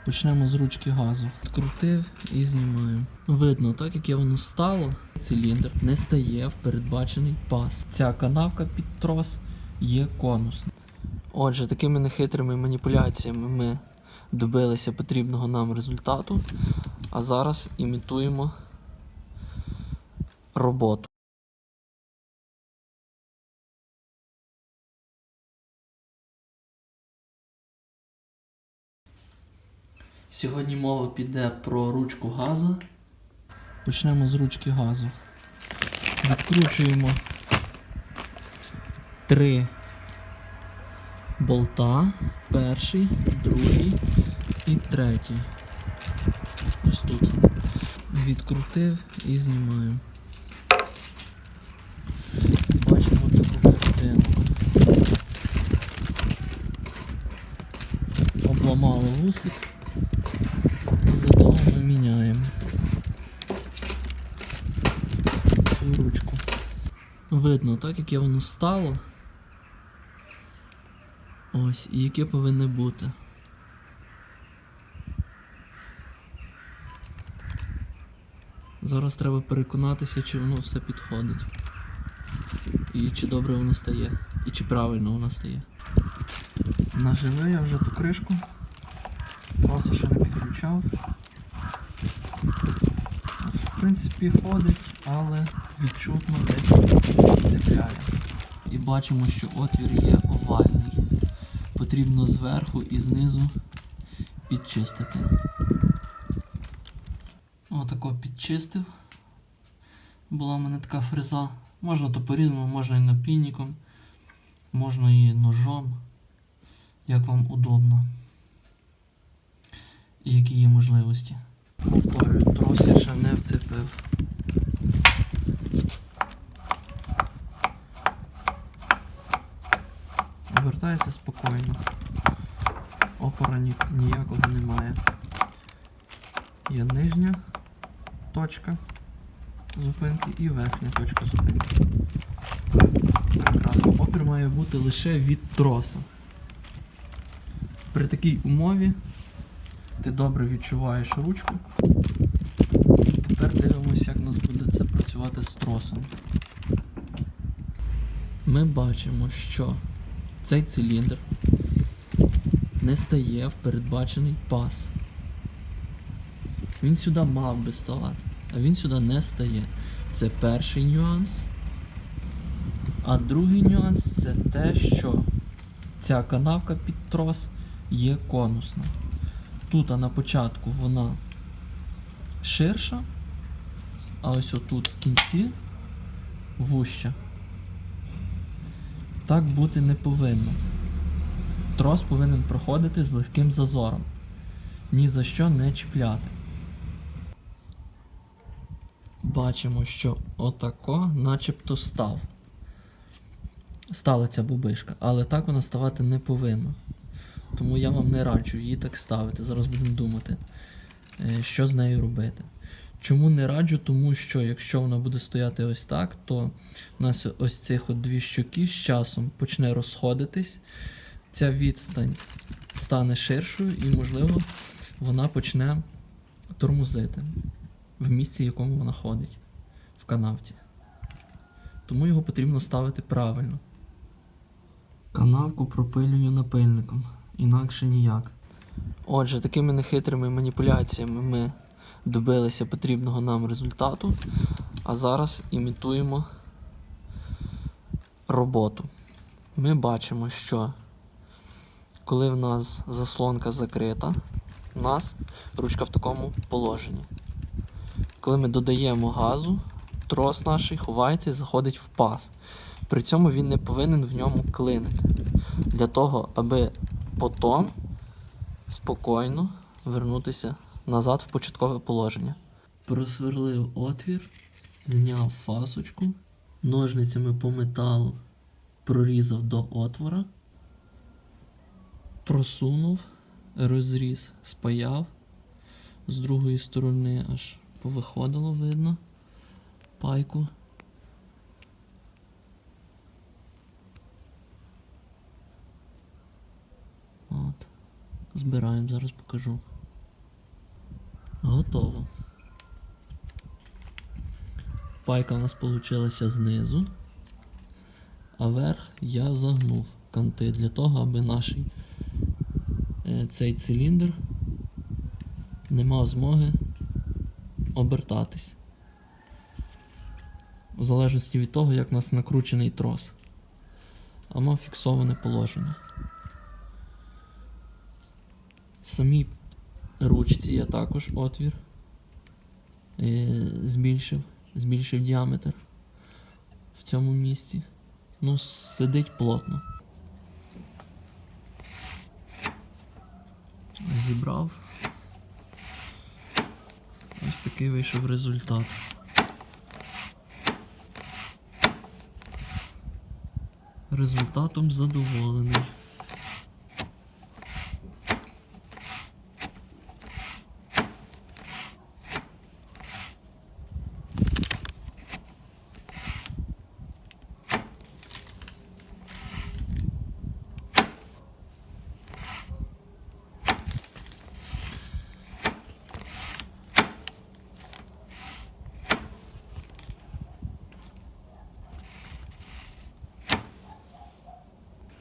Почнемо з ручки газу. Відкрутив і знімаємо. Видно, так як воно стало, циліндр не стає в передбачений паз. Ця канавка під трос є конусна. Отже, такими нехитрими маніпуляціями ми добилися потрібного нам результату, а зараз імітуємо роботу. Сьогодні мова піде про ручку газу. Почнемо з ручки газу. Відкручуємо 3 болта. Перший, другий і третій. Ось тут. Відкрутив і знімаємо. Бачимо таку картину. Обламало вусик. Зато ми міняємо цю ручку. Видно, так як воно стало. Ось, і яке повинне бути. Зараз треба переконатися, чи воно все підходить. І чи добре воно стає. І чи правильно воно стає. Наживив я вже ту кришку. Просто ще не підключав. В принципі ходить, але відчутно десь цепляє. І бачимо, що отвір є овальний. Потрібно зверху і знизу підчистити. Отако підчистив. Була в мене така фреза. Можна то по-різному, можна і напільником, можна і ножом, як вам удобно. І які є можливості. Повторюю, трос я ще не вцепив. Вертається спокійно. Опора ніякого немає. Є нижня точка зупинки і верхня точка зупинки. Прекрасно. Опір має бути лише від троса. При такій умові ти добре відчуваєш ручку. Тепер дивимося, як у нас буде це працювати з тросом. Ми бачимо, що цей циліндр не стає в передбачений паз. Він сюди мав би ставати, а він сюди не стає. Це перший нюанс. А другий нюанс – це те, що ця канавка під трос є конусна. Тут на початку вона ширша, а ось отут в кінці вужча. Так бути не повинно. Трос повинен проходити з легким зазором. Ні за що не чіпляти. Бачимо, що отако начебто стала ця бубишка, але так вона ставати не повинна. Тому я вам не раджу її так ставити. Зараз будемо думати, що з нею робити. Чому не раджу? Тому що якщо вона буде стояти ось так, то у нас ось цих от дві щоки з часом почне розходитись, ця відстань стане ширшою і, можливо, вона почне тормозити в місці, в якому вона ходить, в канавці. Тому його потрібно ставити правильно. Канавку пропилюю напильником, інакше ніяк. Отже, такими нехитрими маніпуляціями ми добилися потрібного нам результату, а зараз імітуємо роботу. Ми бачимо, що коли в нас заслонка закрита, у нас ручка в такому положенні. Коли ми додаємо газу, трос наш ховається і заходить в паз. При цьому він не повинен в ньому клинити. Для того, аби потім спокійно вернутися назад в початкове положення. Просверлив отвір, зняв фасочку, ножницями по металу прорізав до отвора, просунув, розріз, спаяв, з другої сторони аж повиходило, видно, пайку. От. Збираємо, зараз покажу. Готово. Пайка у нас получилася знизу, а верх я загнув канти для того, аби наш цей циліндр не мав змоги обертатись. В залежності від того, як у нас накручений трос. А мав фіксоване положення. В самій ручці я також отвір збільшив діаметр в цьому місці. Ну, сидить плотно. Зібрав. Ось такий вийшов результат. Результатом задоволений.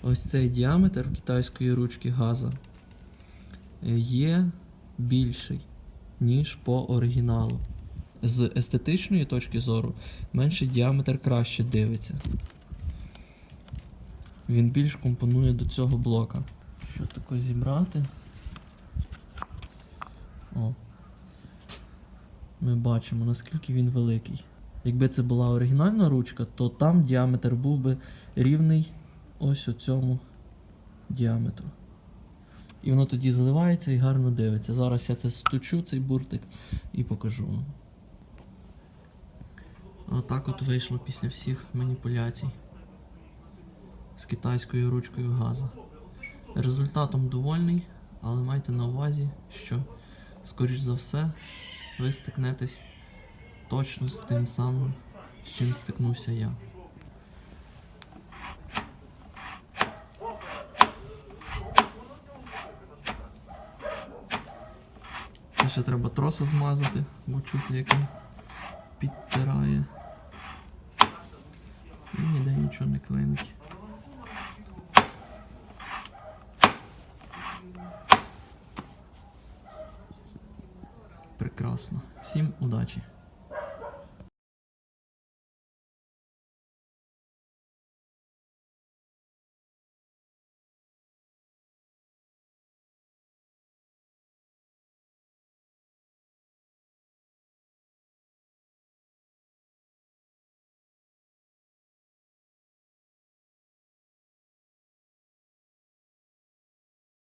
Ось цей діаметр китайської ручки газа є більший, ніж по оригіналу. З естетичної точки зору менший діаметр краще дивиться. Він більш компонує до цього блока. Що таке зібрати? О. Ми бачимо, наскільки він великий. Якби це була оригінальна ручка, то там діаметр був би рівний ось у цьому діаметру. І воно тоді зливається і гарно дивиться. Зараз я це стучу, цей буртик, і покажу вам. Отак от вийшло після всіх маніпуляцій з китайською ручкою газа. Результатом довольний, але майте на увазі, що, скоріш за все, ви стикнетесь точно з тим самим, з чим стикнувся я. Ще треба троса змазати, бо чути, як він підтирає. І ніде нічого не клинить. Прекрасно. Всім удачі!